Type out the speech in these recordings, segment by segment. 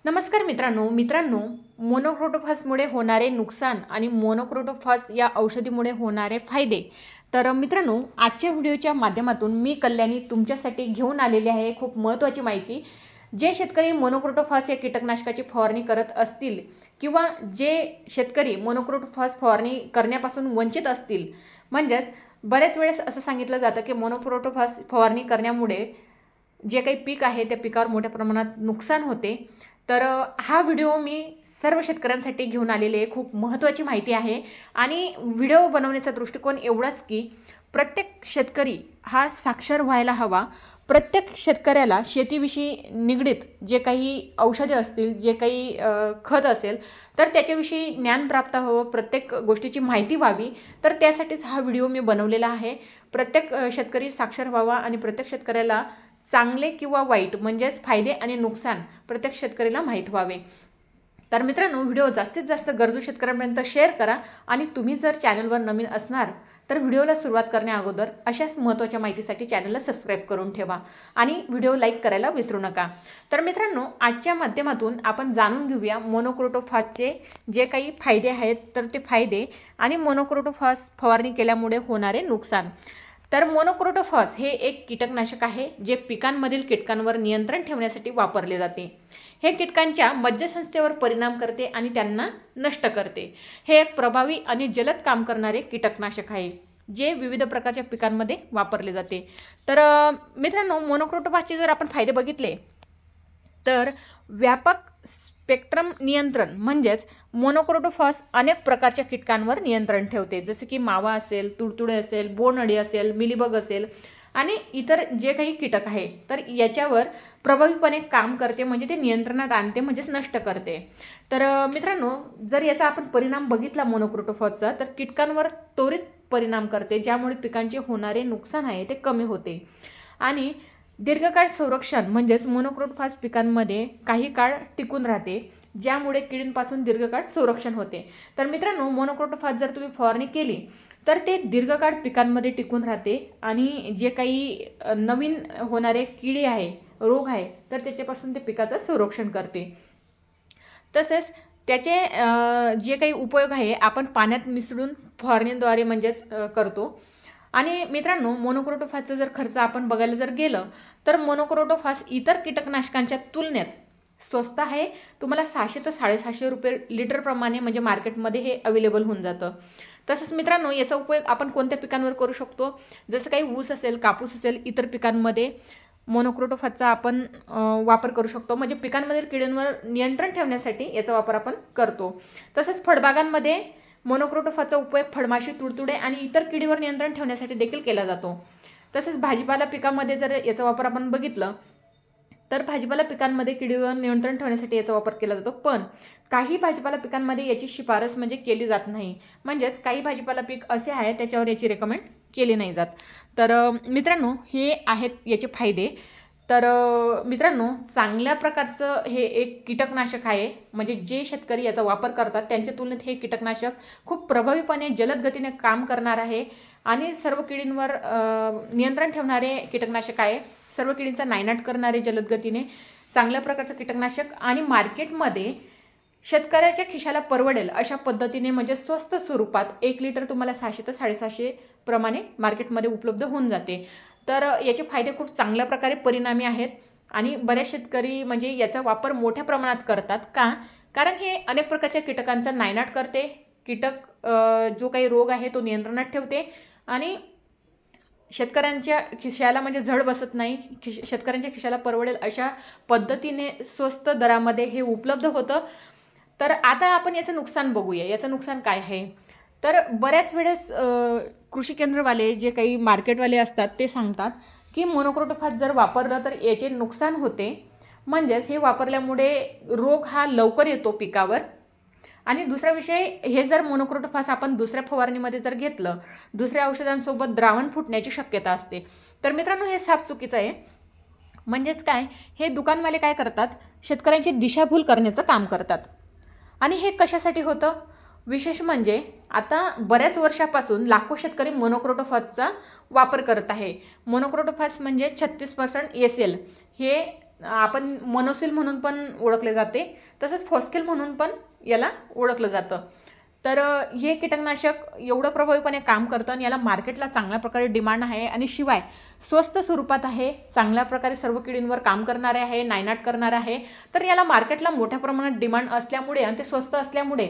नमस्कार मित्रांनो मोनोक्रोटोफासमुळे होणारे नुकसान आणि मोनोक्रोटोफास या औषधीमुळे होणारे फायदे। तर मित्रांनो, आजच्या व्हिडिओच्या माध्यमातून मी कल्याणी तुमच्यासाठी घेऊन आलेली आहे खूप महत्त्वाची माहिती। जे शेतकरी मोनोक्रोटोफास या कीटकनाशकाची फवारणी करत असतील किंवा जे शेतकरी मोनोक्रोटोफास फवारणी करण्यापासून वंचित असतील, म्हणजेच बऱ्याच वेळेस असं सांगितलं जातं की मोनोक्रोटोफास फवारणी करण्यामुळे जे काही पीक आहे त्या पिकावर मोठ्या प्रमाणात नुकसान होते। तर हा व्हिडिओ मी सर्व शेतकऱ्यांसाठी घेऊन आलेले आहे। खूप महत्त्वाची माहिती आहे आणि व्हिडिओ बनवण्याचा दृष्टिकोन एवढाच की प्रत्येक शेतकरी हा साक्षर व्हायला हवा। प्रत्येक शेतकऱ्याला शेतीविषयी निगडित जे काही औषधे असतील, जे काही खत असेल, तर त्याच्याविषयी ज्ञान प्राप्त व्हावं, प्रत्येक गोष्टीची माहिती व्हावी। तर त्यासाठीच हा व्हिडिओ मी बनवलेला आहे। प्रत्येक शेतकरी साक्षर व्हावा आणि प्रत्येक शेतकऱ्याला चांगले किंवा वाईट म्हणजेच फायदे आणि नुकसान प्रत्येक शेतकऱ्याला माहीत व्हावे। तर मित्रांनो, व्हिडिओ जास्तीत जास्त गरजू शेतकऱ्यांपर्यंत शेअर करा आणि तुम्ही जर चॅनलवर नवीन असणार तर व्हिडिओला सुरुवात करण्या अगोदर अशाच महत्त्वाच्या माहितीसाठी चॅनलला सबस्क्राईब करून ठेवा आणि व्हिडिओ लाईक करायला विसरू नका। तर मित्रांनो, आजच्या माध्यमातून आपण जाणून घेऊया मोनोक्रोटोफासचे जे काही फायदे आहेत तर ते फायदे आणि मोनोक्रोटोफास फवारणी केल्यामुळे होणारे नुकसान। तर मोनोक्रोटोफॉस हे एक कीटकनाशक आहे जे पिकांमधील कीटकांवर नियंत्रण ठेवण्यासाठी वापरले जाते। हे कीटकांच्या मज्जासंस्थेवर परिणाम करते आणि त्यांना नष्ट करते। हे एक प्रभावी आणि जलद काम करणारे कीटकनाशक आहे जे विविध प्रकारच्या पिकांमध्ये वापरले जाते। तर मित्रांनो, मोनोक्रोटोफॉसचे जर आपण फायदे बघितले तर व्यापक स्पेक्ट्रम नियंत्रण म्हणजेच मोनोक्रोटोफॉस अनेक प्रकारच्या कीटकांवर नियंत्रण ठेवते, जसे की मावा असेल, तुडतुडे असेल, बोंडअळी असेल, मिलीबग असेल आणि इतर जे काही कीटक आहे तर याच्यावर प्रभावीपणे काम करते, म्हणजे ते नियंत्रणात आणते, म्हणजेच नष्ट करते। तर मित्रांनो, जर याचा आपण परिणाम बघितला मोनोक्रोटोफॉसचा तर कीटकांवर त्वरित परिणाम करते, ज्यामुळे पिकांचे होणारे नुकसान आहे ते कमी होते आणि दीर्घकाळ संरक्षण म्हणजेच मोनोक्रोटोफॉस पिकांमध्ये काही काळ टिकून राहते, ज्यामुळे किडींपासून दीर्घकाळ संरक्षण होते। तर मित्रांनो, मोनोक्रोटोफॉस जर तुम्ही फवारणी केली तर ते दीर्घकाळ पिकांमध्ये टिकून राहते आणि जे काही नवीन होणारे किडी आहे, रोग आहे, तर त्याच्यापासून ते पिकाचं संरक्षण करते। तसेच त्याचे जे काही उपयोग आहे आपण पाण्यात मिसळून फवारणीद्वारे म्हणजेच करतो। आणि मित्रांनो, मोनोक्रोटोफॉसचा जर खर्च आपण बघायला जर गेलं तर मोनोक्रोटोफॉस इतर कीटकनाशकांच्या तुलनेत स्वस्त आहे। तुम्हाला 600 ते 750 रुपये लिटर प्रमाणे म्हणजे मार्केटमध्ये हे अवेलेबल होऊन जातं। तसंच मित्रांनो, याचा उपयोग आपण कोणत्या पिकांवर करू शकतो, जसं काही ऊस असेल, कापूस असेल, इतर पिकांमध्ये मोनोक्रोटोफॉसचा आपण वापर करू शकतो, म्हणजे पिकांमधील किडींवर नियंत्रण ठेवण्यासाठी याचा वापर आपण करतो। तसंच फळबागांमध्ये मोनोक्रोटोफॉसचा उपयोग फळमाशी, तुडतुडे आणि इतर किडीवर नियंत्रण ठेवण्यासाठी देखील केला जातो। तसेच भाजीपाला पिकांमध्ये जर याचा वापर आपण बघितलं तर भाजीपाला पिकांमध्ये किडीवर नियंत्रण ठेवण्यासाठी याचा वापर केला जातो, पण काही भाजीपाला पिकांमध्ये याची शिफारस म्हणजे केली जात नाही, म्हणजेच काही भाजीपाला पीक असे आहे त्याच्यावर याची रेकमेंड केली नाही जात। तर मित्रांनो, हे आहेत याचे फायदे। तर मित्रांनो, चांगल्या प्रकारचं हे एक कीटकनाशक आहे, म्हणजे जे शेतकरी याचा वापर करतात त्यांच्या तुलनेत हे कीटकनाशक खूप प्रभावीपणे जलद गतीने काम करणार आहे आणि सर्व किडींवर नियंत्रण ठेवणारे कीटकनाशक आहे। सर्व किडींचा नायनाट करणारे जलद गतीने चांगल्या प्रकारचं कीटकनाशक आणि मार्केटमध्ये शेतकऱ्याच्या खिशाला परवडेल अशा पद्धतीने म्हणजे स्वस्त स्वरूपात 1 लिटर तुम्हाला 600 ते 750 प्रमाणे मार्केटमध्ये उपलब्ध होऊन जाते। तर याचे फायदे खूप चांगल्या प्रकारे परिणामी आहेत आणि बरेच शेतकरी म्हणजे याचा वापर मोठ्या प्रमाणात करतात का, कारण हे अनेक प्रकारच्या कीटकांचा नायनाट करते, कीटक जो काही रोग आहे तो नियंत्रणात ठेवते आणि शेतकऱ्यांच्या खिशाला म्हणजे झड बसत नाही, शेतकऱ्यांच्या खिशाला परवडेल अशा पद्धतीने स्वस्त दरामध्ये हे उपलब्ध होतं। तर आता आपण याचं नुकसान बघूया, याचं नुकसान काय आहे। तर बऱ्याच वेळेस कृषी केंद्रवाले जे काही मार्केटवाले असतात ते सांगतात की मोनोक्रोटोफॉस जर वापरलं तर याचे नुकसान होते, म्हणजेच हे वापरल्यामुळे रोग हा लवकर येतो पिकावर। आणि दुसरा विषय, हे जर मोनोक्रोटोफॉस आपण दुसऱ्या फवारणीमध्ये जर घेतलं, दुसऱ्या औषधांसोबत द्रावण फुटण्याची शक्यता असते। तर मित्रांनो, हे साफ चुकीचं आहे। म्हणजेच काय, हे दुकानवाले काय करतात, शेतकऱ्यांची दिशाभूल करण्याचं काम करतात। आणि हे कशासाठी होतं, विशेष म्हणजे आता बऱ्याच वर्षापासून लाखो शेतकरी मोनोक्रोटोफॉसचा वापर करत आहे। मोनोक्रोटोफॉस म्हणजे 36% SL हे आपण मोनोसिल म्हणून पण ओळखले जाते, तसंच फॉस्किल म्हणून पण याला ओळखलं जातं. तर हे कीटकनाशक एवढं प्रभावीपणे काम करतं आणि याला मार्केटला चांगल्या प्रकारे डिमांड आहे आणि शिवाय स्वस्त स्वरूपात आहे, चांगल्या प्रकारे सर्व किडींवर काम करणारे आहे, नायनाट करणारे आहे. तर याला मार्केटला मोठ्या प्रमाणात डिमांड असल्यामुळे आणि ते स्वस्त असल्यामुळे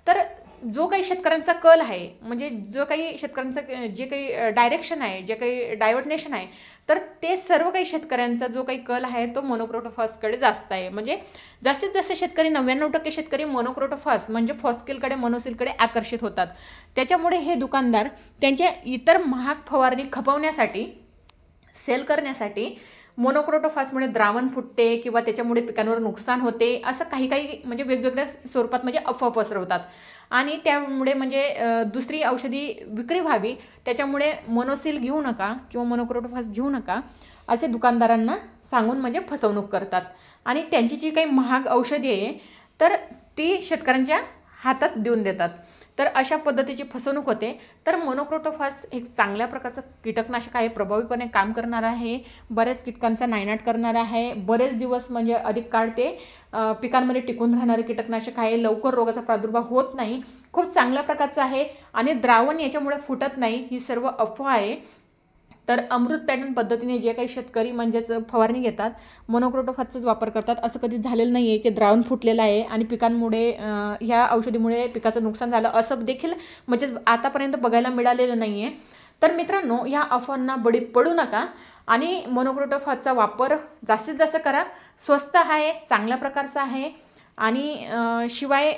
तर जो काही शेतकऱ्यांचा कल आहे, म्हणजे जो काही शेतकऱ्यांचं जे काही डायरेक्शन आहे, जे काही डायव्हर्नेशन आहे, तर ते सर्व काही शेतकऱ्यांचा जो काही कल आहे तो मोनोक्रोटोफॉसकडे जास्त आहे. म्हणजे जास्तीत जास्त शेतकरी 99% शेतकरी मोनोक्रोटोफॉस म्हणजे फॉस्किलकडे मोनोसिलकडे आकर्षित होतात. त्याच्यामुळे हे दुकानदार त्यांच्या इतर महाग फवारणी खपवण्यासाठी, सेल करण्यासाठी मोनोक्रोटोफॉसमुळे द्रावण फुटते किंवा त्याच्यामुळे पिकांवर नुकसान होते असं काही काही म्हणजे वेगवेगळ्या स्वरूपात म्हणजे अफवा पसरवतात आणि त्यामुळे म्हणजे दुसरी औषधी विक्री व्हावी त्याच्यामुळे मोनोसिल घेऊ नका किंवा मोनोक्रोटोफॉस घेऊ नका असे दुकानदारांना सांगून म्हणजे फसवणूक करतात आणि त्यांची जी काही महाग औषधी आहे तर ती शेतकऱ्यांच्या हातात देऊन देतात. तर अशा पद्धतीची फसवणूक होते. तर मोनोक्रोटोफॉस एक चांगल्या प्रकारचं कीटकनाशक आहे, प्रभावीपणे काम करणार आहे, बऱ्याच कीटकांचा नायनाट करणार आहे, बरेच दिवस म्हणजे अधिक काळ ते पिकांमध्ये टिकून राहणारे कीटकनाशक आहे, लवकर रोगाचा प्रादुर्भाव होत नाही, खूप चांगल्या प्रकारचं आहे आणि द्रावण याच्यामुळे फुटत नाही, ही सर्व अफवा आहे. तर अमृत पॅटर्न पद्धतीने जे काही शेतकरी म्हणजेच फवारणी घेतात मोनोक्रोटोफॉसचाच वापर करतात, असं कधीच झालेलं नाही आहे की द्रावण फुटलेलं आहे आणि पिकांमुळे ह्या औषधीमुळे पिकाचं नुकसान झालं असं देखील म्हणजे आतापर्यंत बघायला मिळालेलं नाही आहे. तर मित्रांनो, ह्या अफवांना बळी पडू नका आणि मोनोक्रोटोफॉसचा वापर जास्तीत जास्त करा. स्वस्त आहे, चांगल्या प्रकारचा आहे आणि शिवाय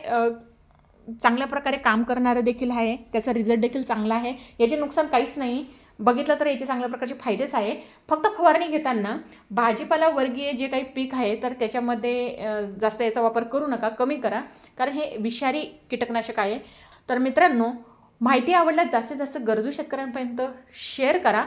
चांगल्या प्रकारे काम करणारं देखील आहे, त्याचा रिझल्ट देखील चांगला आहे, याचे नुकसान काहीच नाही. बघितलं तर याचे चांगल्या प्रकारचे फायदेच आहे. फक्त फवारणी घेताना भाजीपाला वर्गीय जे काही पीक आहे तर त्याच्यामध्ये जास्त याचा वापर करू नका, कमी करा, कारण हे विषारी कीटकनाशक आहे. तर मित्रांनो, माहिती आवडल्यास जास्तीत जास्त गरजू शेतकऱ्यांपर्यंत शेअर करा.